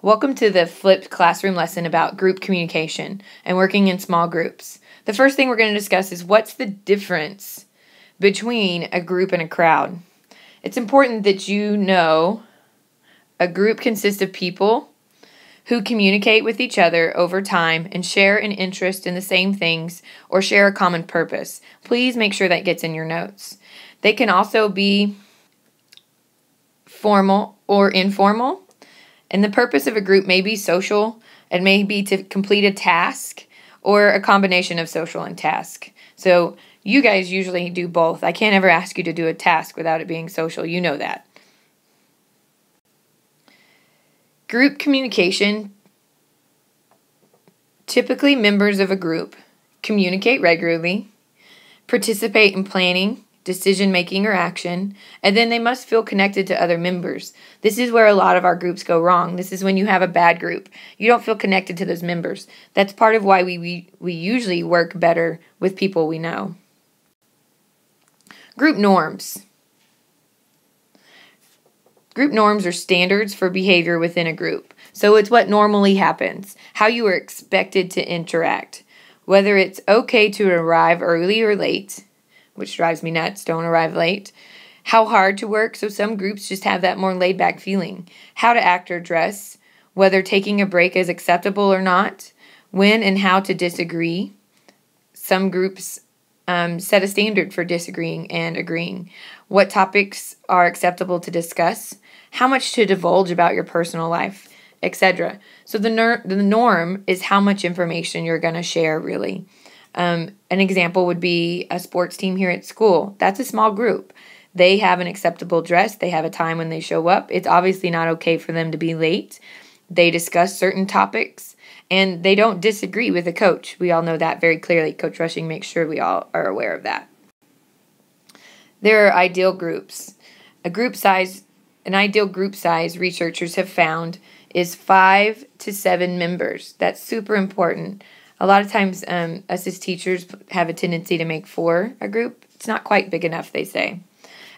Welcome to the flipped classroom lesson about group communication and working in small groups. The first thing we're going to discuss is what's the difference between a group and a crowd. It's important that you know a group consists of people who communicate with each other over time and share an interest in the same things or share a common purpose. Please make sure that gets in your notes. They can also be formal or informal. And the purpose of a group may be social, it may be to complete a task, or a combination of social and task. So you guys usually do both. I can't ever ask you to do a task without it being social. You know that. Group communication. Typically, members of a group communicate regularly, participate in planning, decision-making, or action, and then they must feel connected to other members. This is where a lot of our groups go wrong. This is when you have a bad group. You don't feel connected to those members. That's part of why we usually work better with people we know. Group norms. Group norms are standards for behavior within a group. So it's what normally happens, how you are expected to interact, whether it's okay to arrive early or late, which drives me nuts, don't arrive late. How hard to work, so some groups just have that more laid-back feeling. How to act or dress, whether taking a break is acceptable or not, when and how to disagree. Some groups set a standard for disagreeing and agreeing. What topics are acceptable to discuss, how much to divulge about your personal life, etc. So the norm is how much information you're going to share, really. An example would be a sports team here at school. That's a small group. They have an acceptable dress. They have a time when they show up. It's obviously not okay for them to be late. They discuss certain topics, and they don't disagree with the coach. We all know that very clearly. Coach Rushing makes sure we all are aware of that. There are ideal groups. An ideal group size researchers have found is 5 to 7 members. That's super important. A lot of times, us as teachers have a tendency to make 4 a group. It's not quite big enough, they say.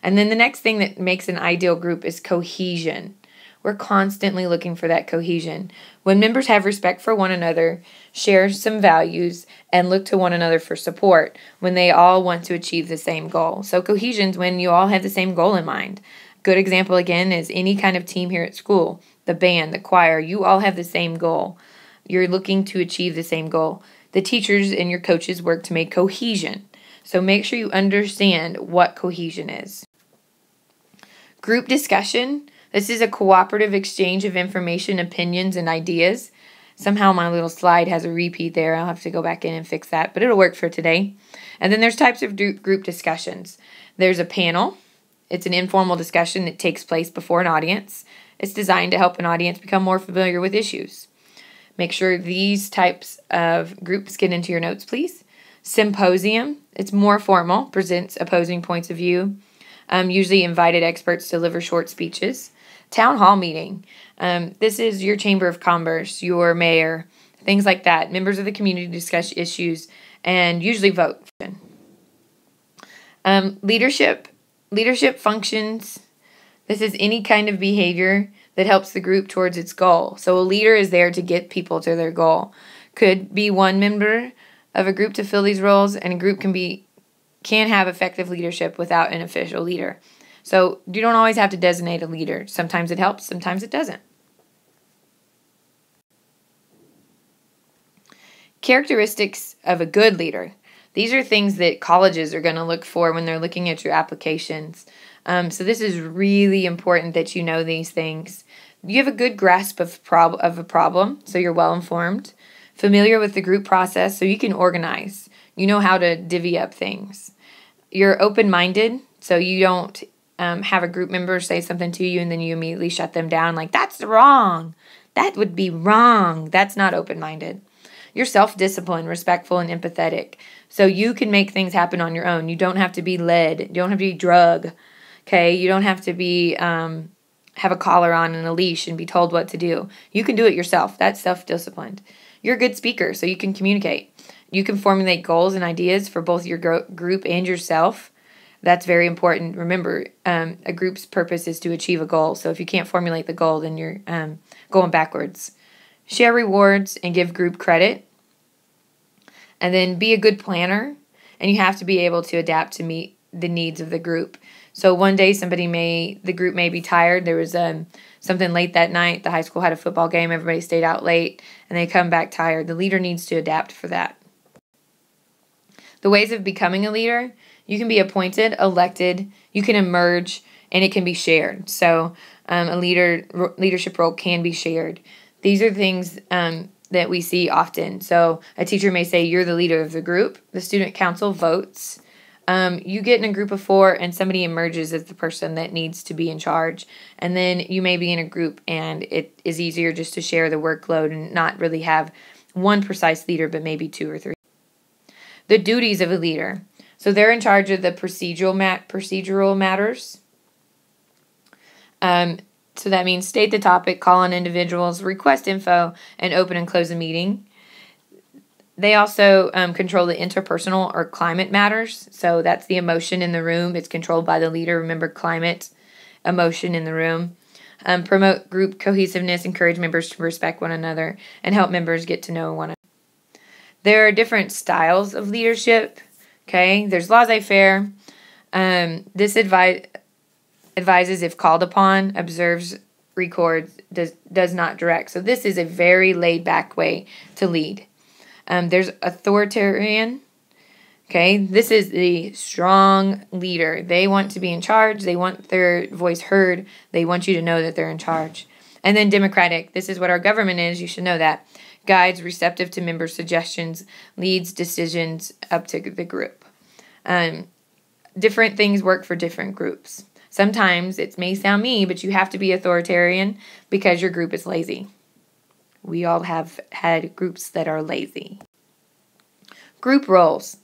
And then the next thing that makes an ideal group is cohesion. We're constantly looking for that cohesion. When members have respect for one another, share some values, and look to one another for support when they all want to achieve the same goal. So cohesion's when you all have the same goal in mind. Good example, again, is any kind of team here at school. The band, the choir, you all have the same goal. You're looking to achieve the same goal. The teachers and your coaches work to make cohesion. So make sure you understand what cohesion is. Group discussion. This is a cooperative exchange of information, opinions, and ideas. Somehow my little slide has a repeat there. I'll have to go back in and fix that, but it'll work for today. And then there's types of group discussions. There's a panel. It's an informal discussion that takes place before an audience. It's designed to help an audience become more familiar with issues. Make sure these types of groups get into your notes, please. Symposium, it's more formal, presents opposing points of view. Usually invited experts deliver short speeches. Town hall meeting, this is your chamber of commerce, your mayor, things like that. Members of the community discuss issues and usually vote. Leadership functions. This is any kind of behavior that helps the group towards its goal. So a leader is there to get people to their goal. Could be one member of a group to fill these roles, and a group can have effective leadership without an official leader. So you don't always have to designate a leader. Sometimes it helps, sometimes it doesn't. Characteristics of a good leader. These are things that colleges are going to look for when they're looking at your applications. So this is really important that you know these things. You have a good grasp of a problem, so you're well informed. Familiar with the group process, so you can organize. You know how to divvy up things. You're open-minded, so you don't have a group member say something to you and then you immediately shut them down like, that's wrong. That would be wrong. That's not open-minded. You're self-disciplined, respectful, and empathetic. So you can make things happen on your own. You don't have to be led. You don't have to be drug. Okay? You don't have to be have a collar on and a leash and be told what to do. You can do it yourself. That's self-disciplined. You're a good speaker, so you can communicate. You can formulate goals and ideas for both your group and yourself. That's very important. Remember, a group's purpose is to achieve a goal. So if you can't formulate the goal, then you're going backwards. Share rewards and give group credit. And then be a good planner. And you have to be able to adapt to meet the needs of the group. So one day the group may be tired. There was something late that night. The high school had a football game. Everybody stayed out late and they come back tired. The leader needs to adapt for that. The ways of becoming a leader: you can be appointed, elected, you can emerge, and it can be shared. So a leadership role can be shared. These are things that we see often. So a teacher may say, you're the leader of the group. The student council votes. You get in a group of 4 and somebody emerges as the person that needs to be in charge. And then you may be in a group and it is easier just to share the workload and not really have one precise leader, but maybe 2 or 3. The duties of a leader. So they're in charge of the procedural matters. So that means state the topic, call on individuals, request info, and open and close a meeting. They also control the interpersonal or climate matters. So that's the emotion in the room. It's controlled by the leader. Remember, climate, emotion in the room. Promote group cohesiveness, encourage members to respect one another, and help members get to know one another. There are different styles of leadership. Okay, there's laissez-faire. This advises if called upon, observes, records, does not direct. So this is a very laid-back way to lead. There's authoritarian. Okay, this is the strong leader. They want to be in charge. They want their voice heard. They want you to know that they're in charge. And then democratic. This is what our government is. You should know that. Guides, receptive to member suggestions, leads decisions up to the group. Different things work for different groups. Sometimes it may sound mean, but you have to be authoritarian because your group is lazy. We all have had groups that are lazy. Group roles.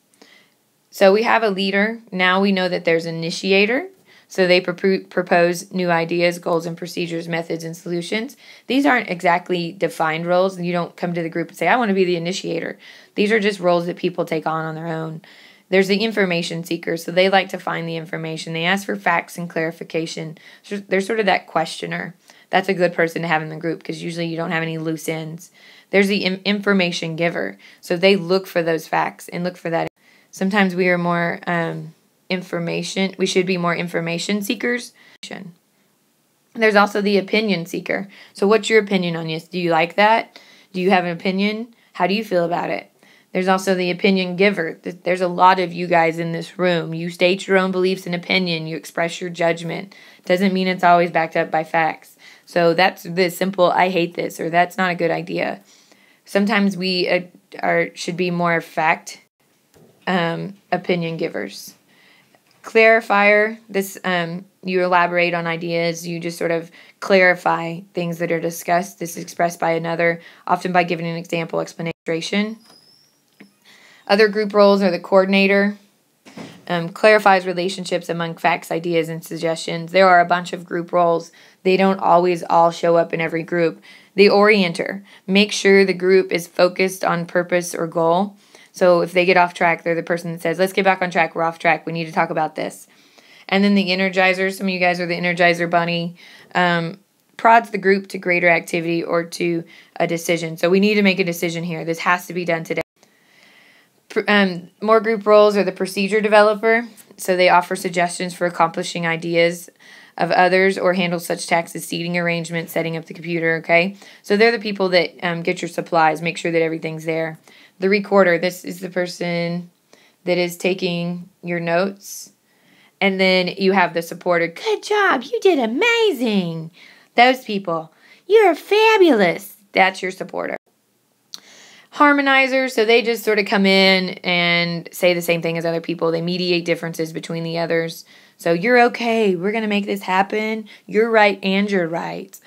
So we have a leader. Now we know that there's an initiator. So they propose new ideas, goals, and procedures, methods, and solutions. These aren't exactly defined roles. You don't come to the group and say, I want to be the initiator. These are just roles that people take on their own. There's the information seeker. So they like to find the information. They ask for facts and clarification. So they're sort of that questioner. That's a good person to have in the group because usually you don't have any loose ends. There's the information giver. So they look for those facts and look for that. Sometimes we are more we should be more information seekers. There's also the opinion seeker. So what's your opinion on this? Do you like that? Do you have an opinion? How do you feel about it? There's also the opinion giver. There's a lot of you guys in this room. You state your own beliefs and opinion. You express your judgment. Doesn't mean it's always backed up by facts. So that's the simple, I hate this, or that's not a good idea. Sometimes we should be more fact opinion givers. Clarifier, this you elaborate on ideas, you just sort of clarify things that are discussed. This is expressed by another, often by giving an example, explanation. Other group roles are the coordinator, clarifies relationships among facts, ideas, and suggestions. There are a bunch of group roles. They don't always all show up in every group. The orienter, make sure the group is focused on purpose or goal. So if they get off track, they're the person that says, let's get back on track. We're off track. We need to talk about this. And then the energizer, some of you guys are the energizer bunny, prods the group to greater activity or to a decision. So we need to make a decision here. This has to be done today. More group roles are the procedure developer. So they offer suggestions for accomplishing ideas of others or handle such tasks as seating arrangements, setting up the computer, okay? So they're the people that get your supplies, make sure that everything's there. The recorder, this is the person that is taking your notes. And then you have the supporter. Good job. You did amazing. Those people. You're fabulous. That's your supporter. Harmonizer, so they just sort of come in and say the same thing as other people. They mediate differences between the others. So you're okay. We're going to make this happen. You're right and you're right.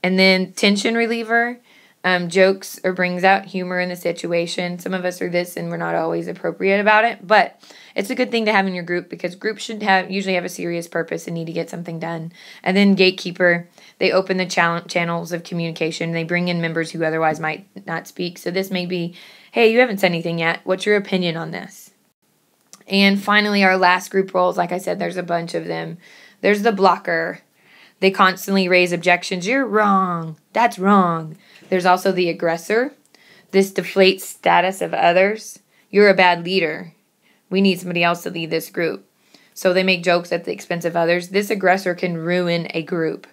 And then tension reliever. Jokes or brings out humor in the situation. Some of us are this and we're not always appropriate about it, but it's a good thing to have in your group because groups should usually have a serious purpose and need to get something done. And then gatekeeper, they open the channels of communication. They bring in members who otherwise might not speak. So this may be, hey, you haven't said anything yet. What's your opinion on this? And finally, our last group roles, like I said, there's a bunch of them. There's the blocker. They constantly raise objections. You're wrong. That's wrong. There's also the aggressor. This deflates status of others. You're a bad leader. We need somebody else to lead this group. So they make jokes at the expense of others. This aggressor can ruin a group.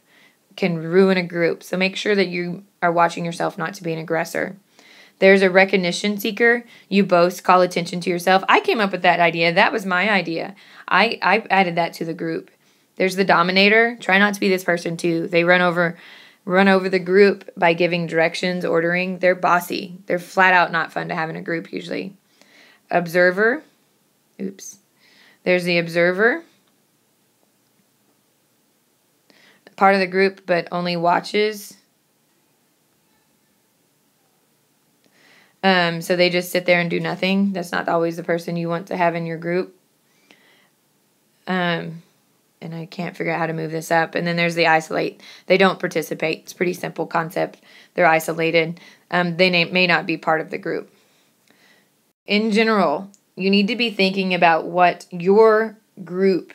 So make sure that you are watching yourself not to be an aggressor. There's a recognition seeker. You boast, call attention to yourself. I came up with that idea. That was my idea. I added that to the group. There's the dominator. Try not to be this person too. They run over the group by giving directions, ordering. They're bossy. They're flat out not fun to have in a group usually. Observer. There's the observer. Part of the group but only watches. So they just sit there and do nothing. That's not always the person you want to have in your group. And I can't figure out how to move this up. And then there's the isolate. They don't participate. It's a pretty simple concept. They're isolated. They may not be part of the group. In general, you need to be thinking about what your group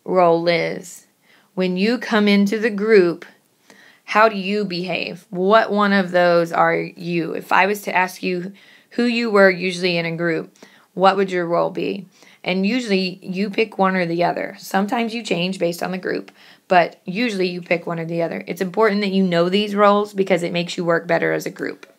role is. When you come into the group, how do you behave? What one of those are you? If I was to ask you who you were usually in a group, what would your role be? And usually you pick one or the other. Sometimes you change based on the group, but usually you pick one or the other. It's important that you know these roles because it makes you work better as a group.